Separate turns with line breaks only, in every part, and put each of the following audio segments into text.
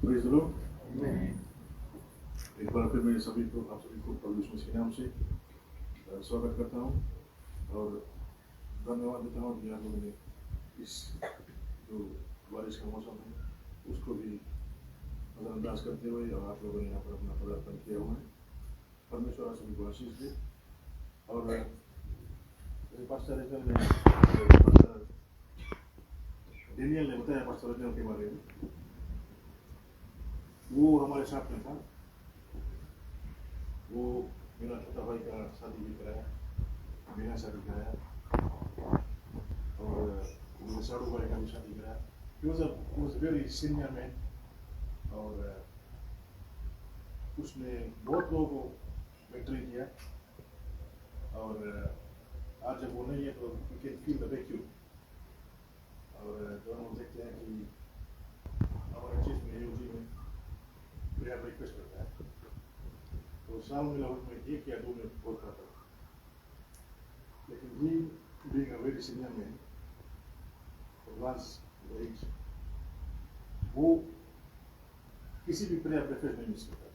Praise the Lord. एक बार फिर मैं आप सभी को प्रभु यीशु मसीह के नाम से स्वागत करता हूँ और धन्यवाद देता हूँ कि आप लोगों ने इस जो बारिश का मौसम है उसको भी नजरअंदाज करते हुए और आप लोगों ने यहाँ पर अपना पदार्पण किया हुआ है। परमेश्वर आप सभी को आशीष दे। और पास्टर डेनियल ने बताया पास्टर रजनल के बारे में। वो हमारे साथ में था। वो मेरा छोटा भाई का शादी भी कराया, मेरा शादी कराया और मेरे साड़ू भाई का भी शादी कराया। He was a very senior man और उसने बहुत लोगों को मेंटरिंग किया और आज जब वो नहीं है तो we can feel the vacuum। और जो हम देखते हैं कि हमारे चीज में यूजी में प्रेयर रिक्वेस्ट करता है तो साल में लगभग में 1 या 2 में बहुत करता है। लेकिन he being a very senior man advanced age, वो किसी भी प्रेयर रिक्वेस्ट नहीं मिस करता।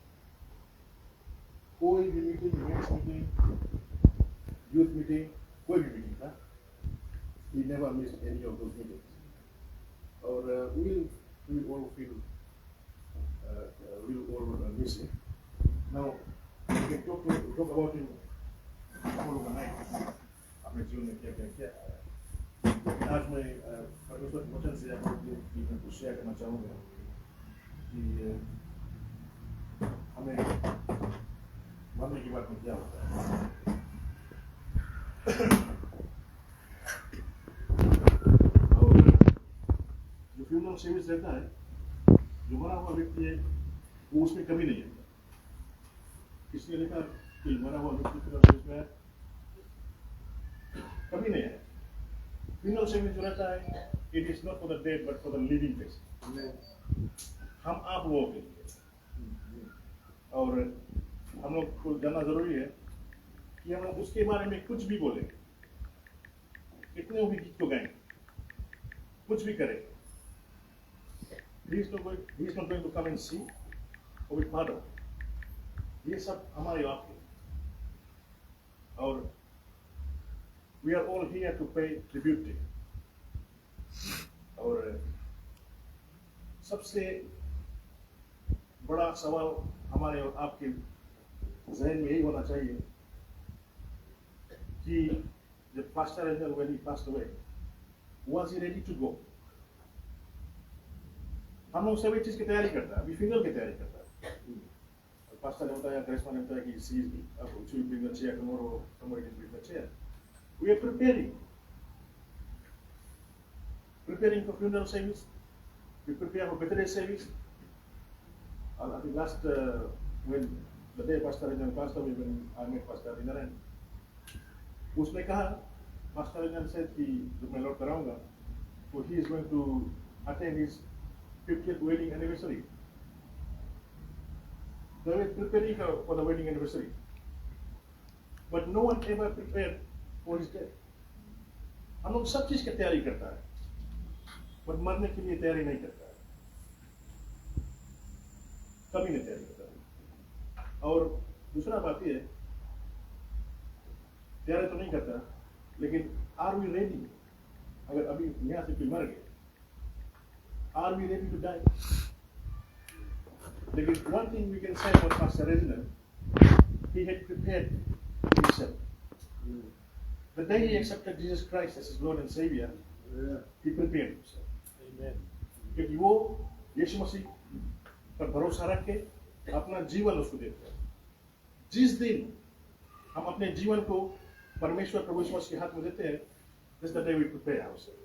कोई भी meeting, men's meeting, youth meeting, कोई भी मीटिंग था, he never missed any of those meetings। और we all feel miss him। Now we can talk about him all overnight। अपने जीवन में क्या क्या किया। आज मैं परमेश्वर के वचन से आप लोगों को शेयर करना चाहूँगा कि हमें मरने की बात में क्या होता है। और जो फ्यूनरल सर्विस रहता है, जो मरा हुआ व्यक्ति है वो उसमें कभी नहीं है। किसने लिखा कि मरा हुआ व्यक्ति फ्यूनरल सर्विस में कभी नहीं है। फ्यूनरल सर्विस जो रहता है, it is not for the dead but for the living person. हम आप वो के लिए और हम लोग को जानना जरूरी है कि हम उसके बारे में कुछ भी बोले, कितने भी गीत को गाएं, कुछ भी करें, he is not going to come and see or be part of। ये सब हमारे आपके और we are all here to pay tribute to him। और सबसे बड़ा सवाल हमारे और आपके ज़हन में यही होना चाहिए कि जब pastor रजनल when he passed away, was he ready to go? हम लोग सभी चीज की तैयारी करता है, अभी फ्यूनरल की तैयारी करता है। पास्टर ने बताया, करिश्मा ने बताया कि she will bring the chair tomorrow, somebody will bring the chair। We are preparing for funeral service, we prepare for birthday service। I think last when the day Pastor Rajnal passed away, when I met Pastor Rajnal, उसने कहा, Pastor Rajnal said कि जब मैं लौट कर आऊँगा, so he is going to attend his 50th wedding anniversary। They were preparing for the wedding anniversary, but no one ever prepared for his death। हम लोग सब चीज की तैयारी करता है, पर मरने के लिए तैयारी नहीं करता है, कभी नहीं तैयारी करता है। और दूसरा बात ये है, तैयारी तो नहीं करता, लेकिन आर वी रेडी? अगर अभी यहाँ से कोई मर गया, are we ready to die? लेकिन one thing we can say about Pastor Rajnal, he had prepared himself। The day he accepted Jesus Christ as his Lord and Savior, he prepared himself। Amen। क्योंकि वो यीशु मसीह पर भरोसा रख के अपना जीवन उसको देते हैं। जिस दिन हम अपने जीवन को परमेश्वर प्रभु यीशु मसीह के हाथ में देते हैं, that's the day we prepare ourselves।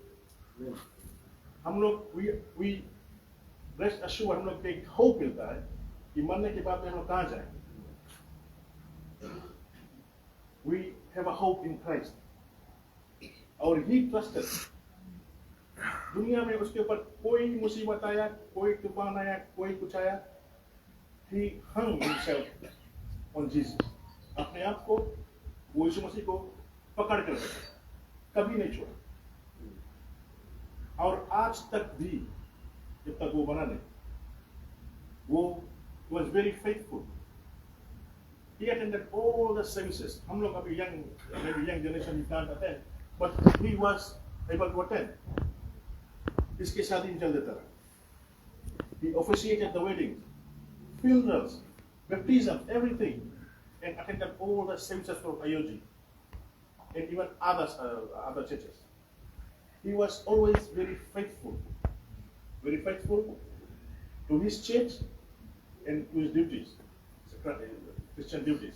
हम लोग we rest assured, हम लोग को एक होप मिलता है कि मरने के बाद में हम लोग कहाँ जाएंगे। We have a hope in Christ। और he trusted। दुनिया में उसके ऊपर कोई मुसीबत आया, कोई तूफान आया, कोई कुछ आया, he hung himself on Jesus। अपने आप को वो यीशु मसीह को पकड़ कर रखा, कभी नहीं छोड़ा। और आज तक भी जब तक वो बना नहीं, वो was very faithful. He attended all the services. हम लोग अभी maybe young generation can't attend, but he was able to attend. इसके शादी में चल देता रहा. He officiated the weddings, funerals, baptism, everything, and attended all the services for IOG and even other churches. He was always very faithful to his church and to his duties, Christian duties.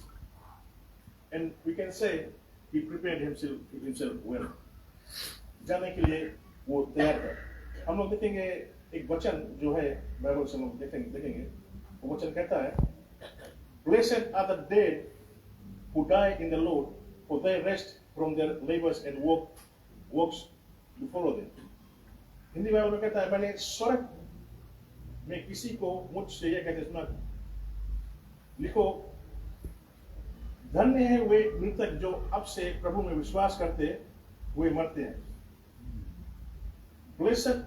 And we can say he prepared himself well. जाने के लिए वो तैयार था. हम लोग देखेंगे एक वचन जो है बाइबल से हम लोग देखेंगे वो वचन कहता है, Blessed are the dead who die in the Lord, for they rest from their labors and works to follow them. Hindi Bible में कहता है, मैंने स्वर्ग में किसी को मुझसे यह कहते सुना, लिखो, धन्य है वे मृतक जो अब से प्रभु में विश्वास करते हुए मरते हैं. Blessed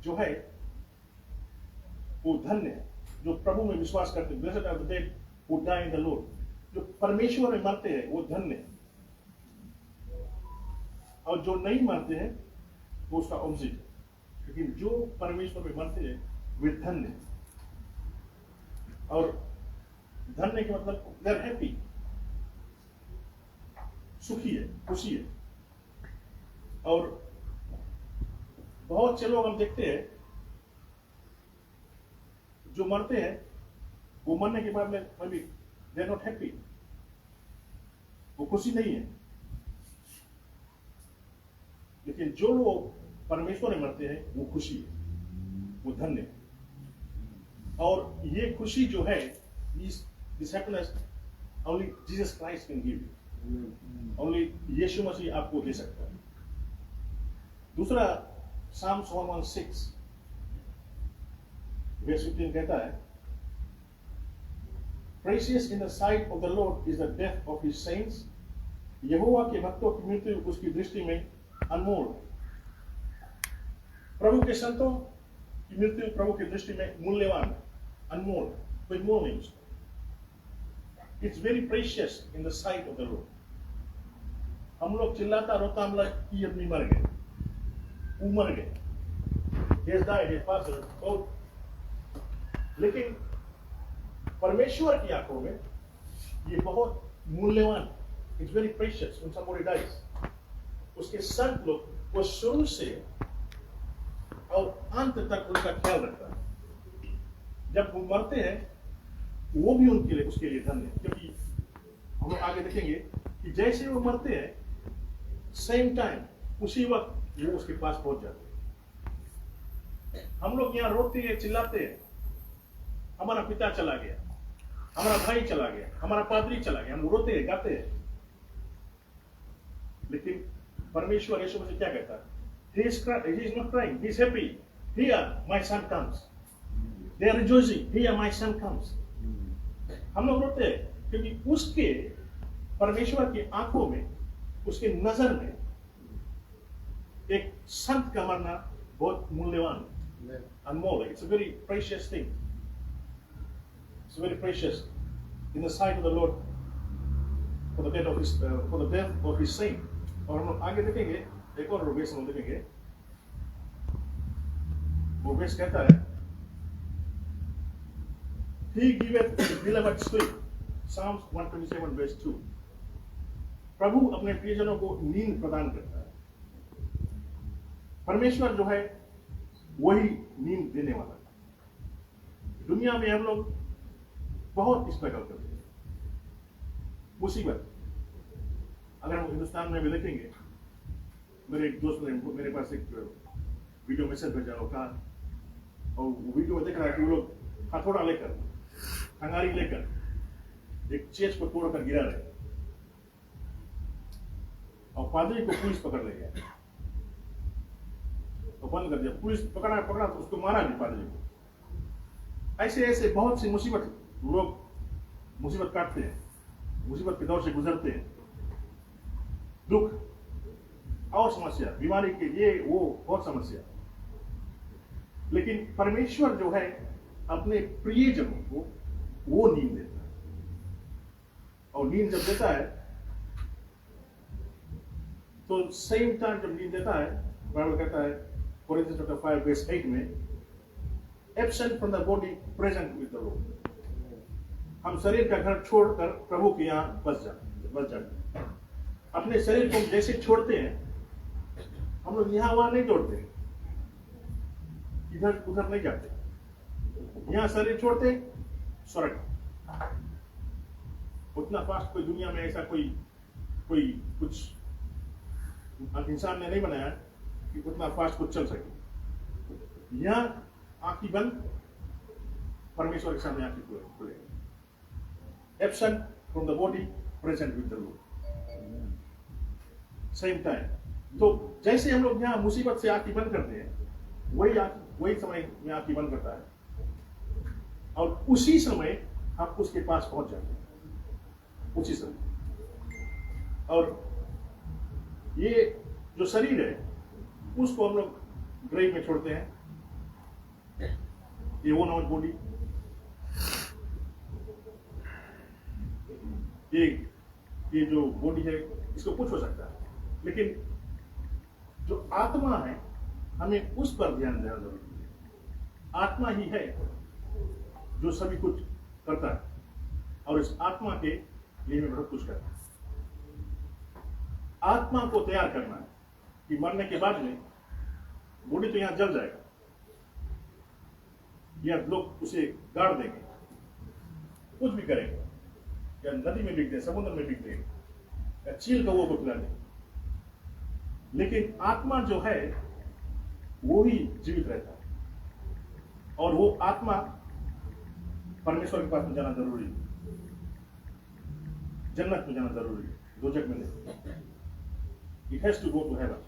जो है वो धन्य है जो प्रभु में विश्वास करते हैं. Blessed are the dead who die in the Lord. जो परमेश्वर में मरते हैं वो धन्य है, और जो नहीं मरते हैं वो उसका ऑपोजिट है. लेकिन जो परमेश्वर में मरते हैं वे धन्य है. और धन्य के मतलब they are happy, सुखी है, खुशी है. और बहुत से लोग हम देखते हैं जो मरते हैं वो मरने के बाद में they are not happy, वो खुशी नहीं है. लेकिन जो लोग परमेश्वर में मरते हैं वो खुशी है, वो धन्य है. और ये खुशी जो है, this happiness only Jesus Christ can give you. Only यीशु मसीह आपको दे सकता है. दूसरा Psalms 116 verse 15 कहता है, Precious in the sight of the Lord is the death of his saints. यहोवा के भक्तों की मृत्यु उसकी दृष्टि में अनमोल है. प्रभु के संतों की मृत्यु प्रभु की दृष्टि में मूल्यवान है, अनमोल है, कोई मोल नहीं उसका. It's very precious in the sight of the Lord. हम लोग चिल्लाता रोता हम लोग कि अपनी मर गए, वो मर गए, he has died, he has passed away. लेकिन परमेश्वर की आंखों में ये बहुत मूल्यवान, it's very precious when somebody dies. उसके संत लोग वो शुरू से और अंत तक उनका ख्याल रखता है. जब वो मरते हैं वो भी उनके लिए उसके लिए धन्य है. क्योंकि हम लोग आगे देखेंगे कि जैसे वो मरते हैं सेम टाइम उसी वक्त वो उसके पास पहुंच जाते हैं. हम लोग यहाँ रोते हैं, चिल्लाते हैं, हमारा पिता चला गया, हमारा भाई चला गया, हमारा पादरी चला गया, हम रोते हैं, गाते हैं. लेकिन परमेश्वर यीशु मसीह क्या कहता है? He is not crying, he is happy. Here my son comes. They are rejoicing. Here my son comes. हम लोग रोते हैं क्योंकि उसके परमेश्वर की आंखों में, उसके नजर में एक संत का मरना बहुत मूल्यवान है, अनमोल है. It's a very precious thing. It's very precious in the sight of the Lord for the death of his saint. और हम लोग आगे देखेंगे एक और वेश हम देखेंगे. वो वेश कहता है, He giveth his beloved sleep. Psalms 127 verse 2. प्रभु अपने प्रियजनों को नींद प्रदान करता है. परमेश्वर जो है वही नींद देने वाला है. दुनिया में हम लोग बहुत स्ट्रगल करते हैं, मुसीबत. अगर हम हिंदुस्तान में भी देखेंगे, मेरे एक दोस्त ने मेरे पास एक वीडियो मैसेज भेजा होगा, और वो वीडियो में देख रहा है कि वो लोग हथौड़ा लेकर, अंगारी लेकर एक चेच को तोड़कर गिरा रहे, और पादरी को पुलिस पकड़ ले गया तो बंद कर दिया. पुलिस पकड़ा तो उसको मारा भी पादरी को. ऐसे ऐसे बहुत सी मुसीबत लोग मुसीबत काटते हैं, मुसीबत के दौर से गुजरते हैं. दुख और समस्या, बीमारी के ये वो बहुत समस्या. लेकिन परमेश्वर जो है अपने प्रियजनों को वो नींद देता है, और नींद जब देता है तो सेम टाइम जब नींद देता है, बाइबल कहता है कोरिन्थियंस चैप्टर 5 वर्स 8 में, absent from the body present with the Lord. हम शरीर का घर छोड़कर प्रभु के यहाँ बस जाते। अपने शरीर को जैसे छोड़ते हैं, हम लोग यहाँ वहां नहीं दौड़ते, इधर उधर नहीं जाते, यहाँ शरीर छोड़ते स्वर्ग। उतना फास्ट कोई दुनिया में ऐसा कोई कुछ इंसान ने नहीं बनाया कि उतना फास्ट कुछ चल सके। यहाँ आंखें बंद, परमेश्वर के सामने आंखें खुले। Absent from the body present with the Lord, same time. तो जैसे हम लोग यहाँ मुसीबत से आंखें बंद करते हैं, वही समय में आंखें बंद करता है, और उसी समय हम उसके पास पहुंच जाते हैं, उसी समय। और ये जो शरीर है उसको हम लोग ग्रेव में छोड़ते हैं, ये वो नॉट बॉडी, ये जो बॉडी है इसको कुछ हो सकता है, लेकिन जो आत्मा है हमें उस पर ध्यान देना जरूरी है। आत्मा ही है जो सभी कुछ करता है, और इस आत्मा के लिए मैं बहुत कुछ करता है। आत्मा को तैयार करना है कि मरने के बाद में बॉडी तो यहां जल जाएगा, या लोग उसे गाड़ देंगे, कुछ भी करेंगे, या नदी में बिक दे, समुद्र में बिक देंगे, या चील कौओं को खिला देंगे, लेकिन आत्मा जो है वो ही जीवित रहता है। और वो आत्मा परमेश्वर के पास में जाना जरूरी है, जन्नत में जाना जरूरी है, दोजख में नहीं। It has to go to heaven,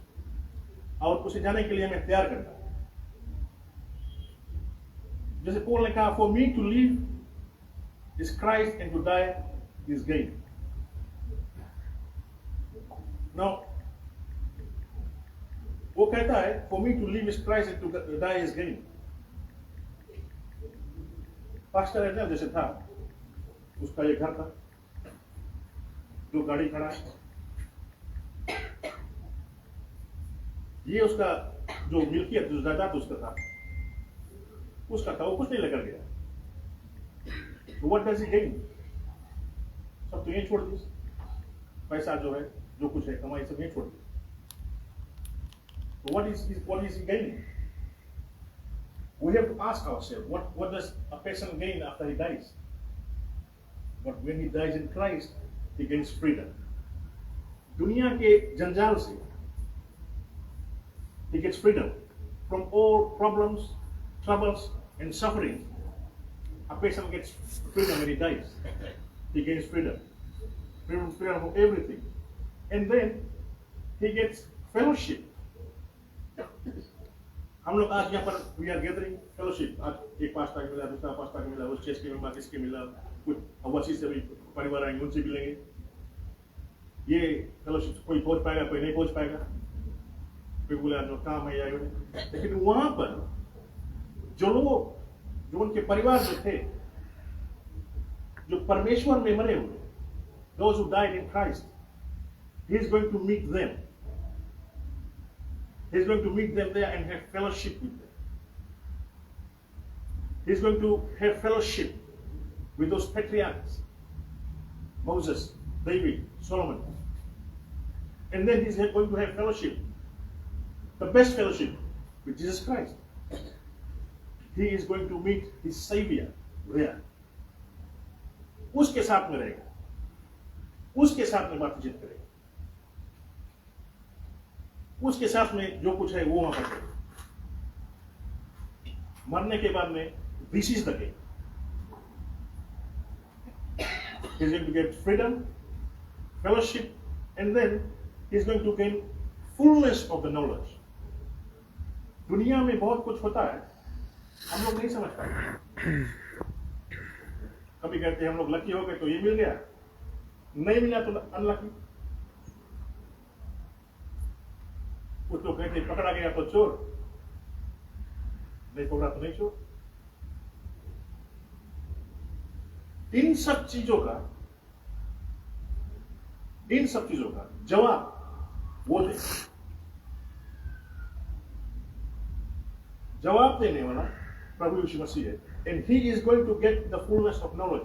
और उसे जाने के लिए हमें तैयार करना है। जैसे पौल ने कहा, for me to live is Christ and to die is gain. Now, वो कहता है for me to live is Christ and to die is gain. Pastor adrenal जैसे था, उसका ये घर था, जो गाड़ी खड़ा है, ये उसका जो मिल्कियत, जो जायदाद उसका था, वो कुछ नहीं लेकर गया। तो व्हाट डज ही गेन? सब तो ये छोड़ दी, पैसा जो है, जो कुछ है, कमाई सब ये छोड़ दी। तो what is he gaining? We have to ask ourselves, what does a person gain after he dies? But when he dies in Christ, he gains freedom. दुनिया के जंजाल से he gets freedom from all problems, troubles, and suffering. A person gets freedom when he dies. He gains freedom from everything, and then he gets fellowship. हम लोग आज यहाँ पर we are gathering fellowship. आज एक पास्ता के मिला, दूसरा पास्ता के मिला, उस चेस के मिला, किसके मिला, कुछ अवश्य से भी परिवार आएंगे, उनसे मिलेंगे। ये fellowship कोई पहुंच पाएगा, कोई नहीं पहुंच पाएगा, कोई बोला जो काम है या लेकिन वहां पर जो लोग, जो उनके परिवार जो थे, जो परमेश्वर में मरे हुए, those who died in Christ, he is going to meet them. He is going to meet them there and have fellowship with them. He is going to have fellowship with those patriarchs, Moses, David, Solomon. And then he is going to have fellowship, the best fellowship, with Jesus Christ. He is going to meet his Savior there. उसके साथ में रहेगा, उसके साथ में बातचीत करेगा, उसके साथ में जो कुछ है वो वहां पर करेगा। मरने के बाद में this is the game. He is going to get freedom, fellowship, and then he is going to gain fullness of the knowledge. दुनिया में बहुत कुछ होता है, हम लोग नहीं समझ पाते। कभी कहते हैं हम लोग लकी हो गए तो ये मिल गया, नहीं मिला तो अनलकी। कुछ लोग कहते हैं पकड़ा गया तो चोर, नहीं पकड़ा तो नहीं छोड़। इन सब चीजों का जवाब वो दे। जवाब देने वाला प्रभु यीशु मसीह है। And he is going to get the fullness of knowledge,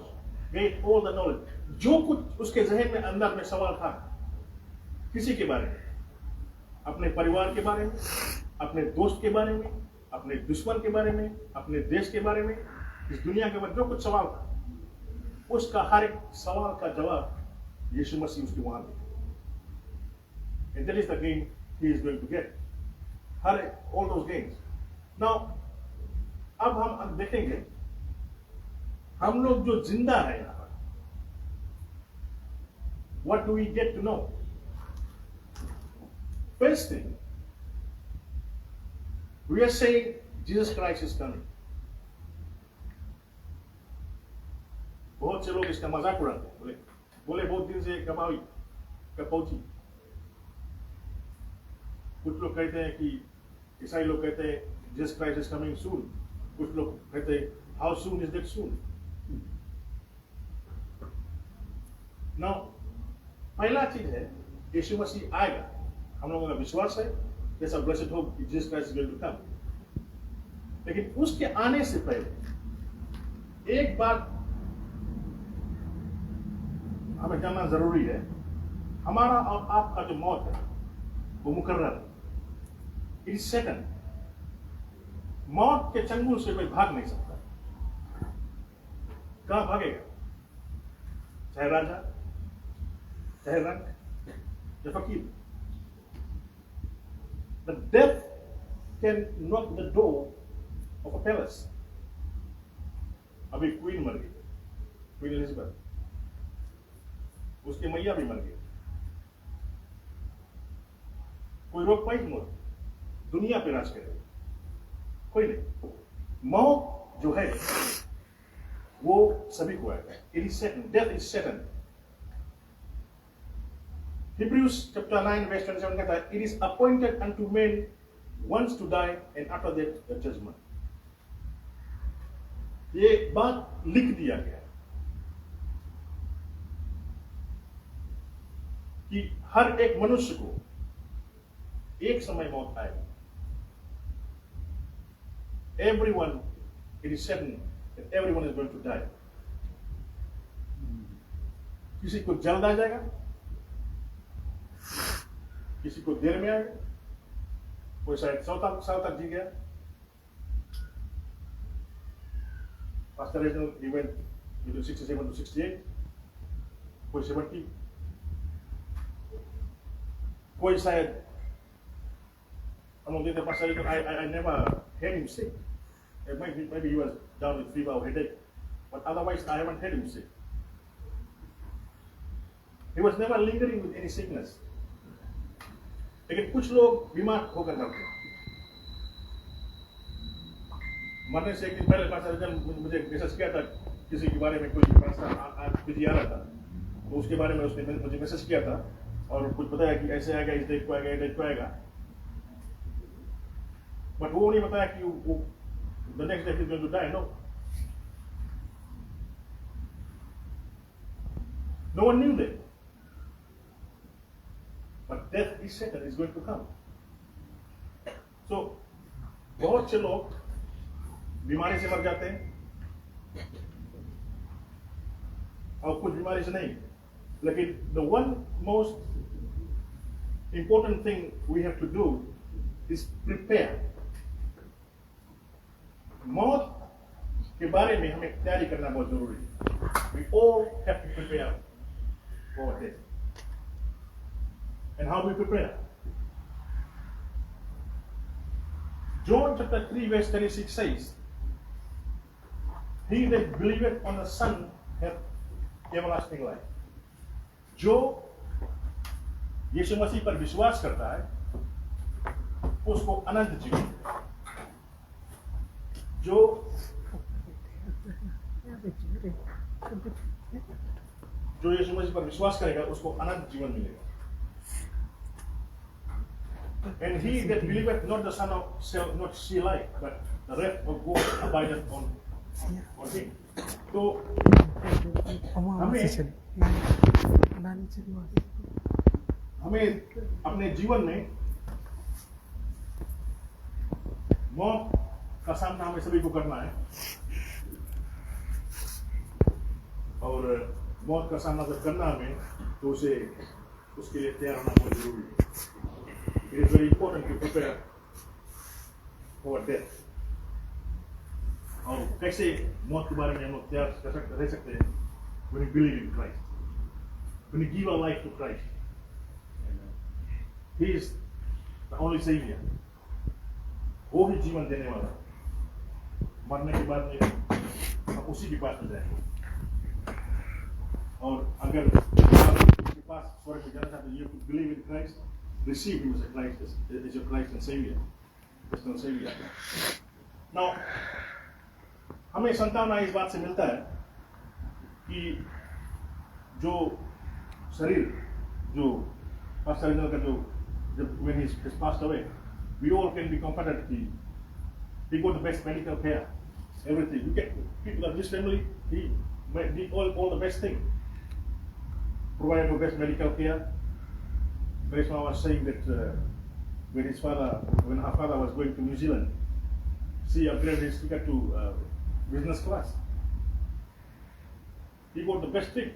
get all the knowledge. जो कुछ उसके जहन में अंदर में सवाल था किसी के बारे में, अपने परिवार के बारे में, अपने दोस्त के बारे में, अपने दुश्मन के बारे में, अपने देश के बारे में, इस दुनिया के बारे में जो कुछ सवाल था, उसका हर एक सवाल का जवाब यीशु मसीह उसके वहां दे। And that is the gain he is going to get. All those gains. Now, अब हम देखेंगे, हम लोग जो जिंदा है यहाँ पर, what do we get to know? First thing, we are saying Jesus Christ is coming. बहुत से लोग इसका मजाक उड़ाते हैं, बोले बहुत दिन से कब पहुंची। कुछ लोग कहते हैं कि ईसाई लोग कहते हैं Jesus Christ is coming soon, कुछ लोग कहते हैं how soon is that soon. Now पहला चीज है यीशु मसीह आएगा, हम लोगों का विश्वास है, जैसा ब्लेस्ड होप कि Jesus Christ is going to come. लेकिन उसके आने से पहले एक बात हमें जानना जरूरी है, हमारा और आपका जो मौत है वो मुकर्रर है। It is second. मौत के चंगुल से कोई भाग नहीं सकता। कहां भागेगा? चाहे राजा, चाहे रंग या फकीर। But death can knock the door of a palace. अभी क्वीन मर गई, क्वीन एलिजाबेथ, उसके मैया भी मर गई। कोई रोक पाई मौत? दुनिया पे राज करे कोई नहीं। मौत जो है वो सभी को आएगा। It is second, death is second. Hebrews chapter 9 verse 27 कहता है, it is appointed unto men once to die and after that the judgment. ये बात लिख दिया गया है कि हर एक मनुष्य को एक समय मौत आएगी। Everyone, it is certain that everyone is going to die. किसी को जल्द आ जाएगा, किसी को देर में आएगा, कोई शायद 100 साल तक जी गया। Pastor Reginald, he went between 67 to 68, कोई 70, कोई शायद among the Pastor Reginald, I never heard him sick. Maybe he was down with fever or headache, but otherwise I haven't heard him sick. He was never lingering with any sickness. लेकिन कुछ लोग बीमार होकर मरते हैं। मरने से एक दिन पहले पास्टर जन मुझे मैसेज किया था, किसी के बारे में कोई पास्टर बिजी आ रहा था, तो उसके बारे में उसने मुझे मैसेज किया था और कुछ बताया कि ऐसे आएगा, इस डेट को आएगा, इस डेट को आएगा। बट वो नहीं बताया कि वो the next day is going to die. No one knew that. But death is certain, is going to come. So, बहुत से लोग बीमारी से मर जाते हैं और कुछ बीमारी से नहीं। लेकिन the one most important thing we have to do is prepare. मौत के बारे में हमें तैयारी करना बहुत जरूरी है। We all have to prepare for death. And how do we prepare? John chapter 3 verse 36 says, He that believeth on the Son hath everlasting life. जो यीशु मसीह पर विश्वास करता है उसको अनंत जीवन। जो यीशु मसीह पर विश्वास करेगा उसको अनंत जीवन मिलेगा। And he that believeth not the Son of shall not see life, but the wrath of God abideth on him. तो हमें अपने जीवन में मौत का सामना हमें सभी को करना है, और मौत का सामना जब करना हमें तो उसके लिए तैयार होना बहुत जरूरी है. It is very important to prepare for death. और कैसे मौत के बारे में हम लोग तैयार रह सकते हैं? When we believe in Christ, when we give our life to Christ, He is the only Savior. वो ही जीवन देने वाला. मरने के बाद में हम उसी के पास में जाएंगे. और अगर उसके पास स्वर्ग में जाना चाहते हैं, you could believe in Christ, receive Him as a Christ, as your Christ and Savior, personal Savior. Now, हमें संतावना इस बात से मिलता है कि जो शरीर जो पास्टर रिजनल का जो जब when he passed away, we all can be comforted. He got the best medical care, everything. You get people of this family, he did all the best thing, provided the best medical care. Greshma was saying that when her father was going to New Zealand, she upgraded his ticket to business class. He got the best thing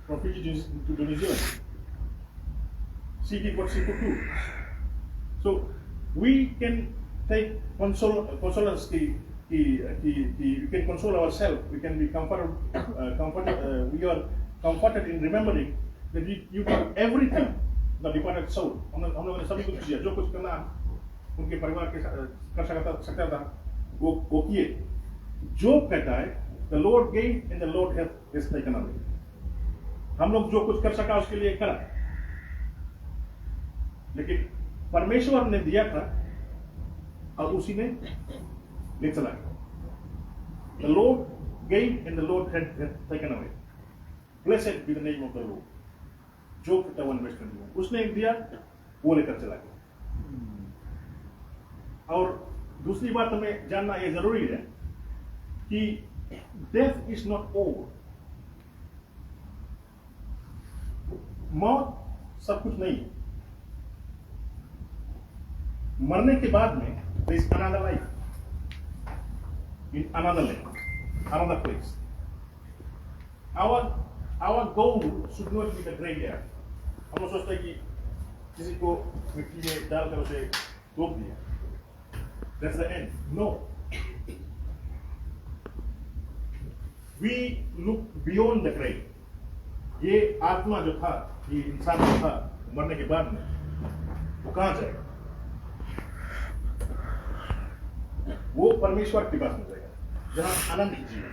from Fiji to New Zealand. She did what she could do. So we can take consolence. We can console ourselves. We can be comforted. We are comforted in remembering that you do everything the departed soul. हम लोगों ने सभी कुछ किया, जो कुछ करना उनके परिवार के कर सकता था वो किए. जोब कहता है the Lord gave and the Lord has taken away. हम लोग जो कुछ कर सका उसके लिए करा, लेकिन परमेश्वर ने दिया था और उसी ने ले चला गया. The Lord gave and the Lord had taken away. Blessed be the name of the Lord. जो 51:21 उसने दिया वो लेकर चला गया. और दूसरी बात हमें जानना ये जरूरी है कि death is not over. मौत सब कुछ नहीं है. मरने के बाद में there is another life in another land, another place. Our goal should not be the graveyard. हम लोग सोचते हैं कि किसी को मिट्टी में डालकर उसे डूब दिया. That's the end. No. We look beyond the grave. ये आत्मा जो था, ये इंसान जो था मरने के बाद में वो कहाँ जाएगा? वो परमेश्वर के पास में जाएगा, जहाँ आनंद की जीवन,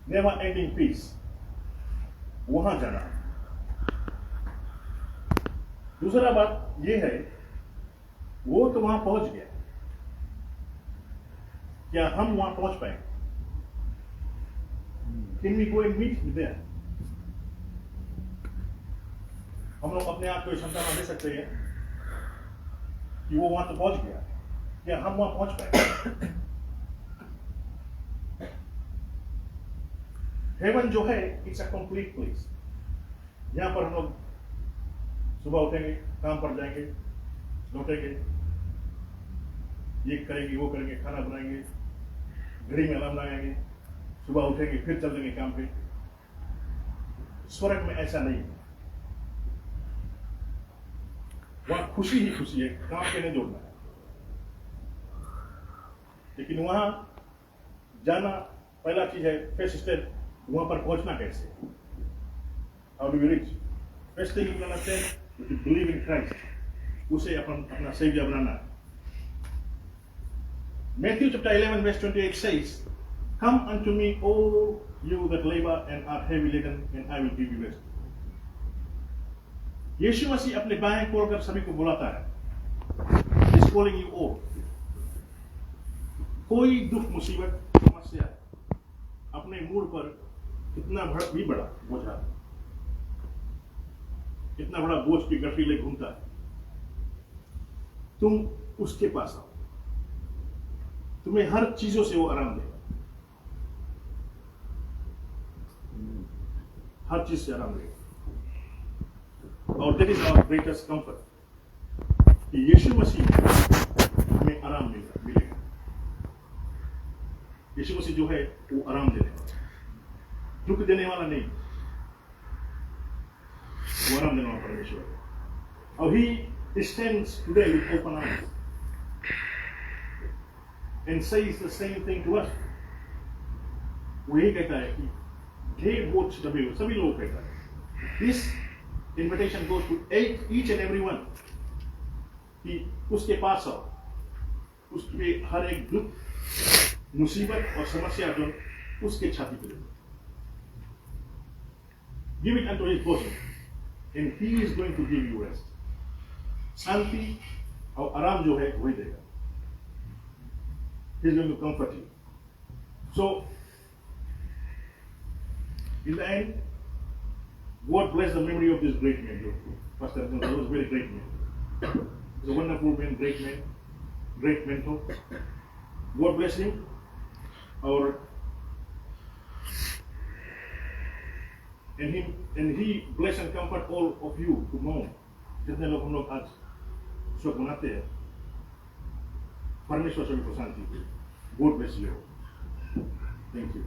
never ending peace, वहां जाना. दूसरा बात ये है, वो तो वहां पहुंच गया, क्या हम वहां पहुंच पाए? Can we go and meet him there? हम लोग अपने आप को क्षमता में दे सकते हैं कि वो वहां तो पहुंच गया, क्या हम वहां पहुंच पाए? हेवन जो है इट्स अ कंप्लीट प्लेस. यहाँ पर हम लोग सुबह उठेंगे, काम पर जाएंगे, लौटेंगे, ये करेंगे, वो करेंगे, खाना बनाएंगे, घड़ी में अलार्म लगाएंगे, सुबह उठेंगे, फिर चल देंगे काम पे. स्वर्ग में ऐसा नहीं है. वहां खुशी ही खुशी है, काम पे नहीं जोड़ना है. लेकिन वहां जाना पहला चीज है, फर्स्ट स्टेप. वहां पर पहुंचना कैसे? How do we reach? First thing you understand, to believe in Christ. उसे अपना saviour banana. Matthew chapter 11 verse 28 says, "Come unto me, all you that labor and are heavy laden, and I will give you rest." यीशु मसीह अपने बाहें खोलकर सभी को बुलाता है. He's calling you all. कोई दुख, मुसीबत, समस्या अपने मूड पर कितना भी बड़ा बोझा इतना बड़ा बोझ की गठरी ले घूमता है, तुम उसके पास आओ, तुम्हें हर चीजों से वो आराम देगा, हर चीज से आराम देगा। और that is our greatest comfort कि यीशु मसीह हमें आराम मिलेगा। यीशु मसीह जो है वो आराम देने वाला, दुख देने वाला नहीं, वो आराम देने वाला परमेश्वर है। और he stands today with open arms and says the same thing to us. वो यही कहता है कि ढेर बोझ दबे हुए सभी लोग कहता है। This invitation goes to each and every one कि उसके पास आओ, उसके हर एक दुख, मुसीबत और समस्या जो उसके छाती पे ले, give it unto his bosom and he is going to give you rest. शांति और आराम जो है वही देगा। He is going to comfort you. So in the end, God bless the memory of this great man. Pastor, that was a very great man. He's a wonderful man, great mentor. God bless him. And he bless and comfort all of you who mourn. जितने लोग हम लोग आज शोक मनाते हैं, परमेश्वर सभी को शांति दे। God bless you. Thank you.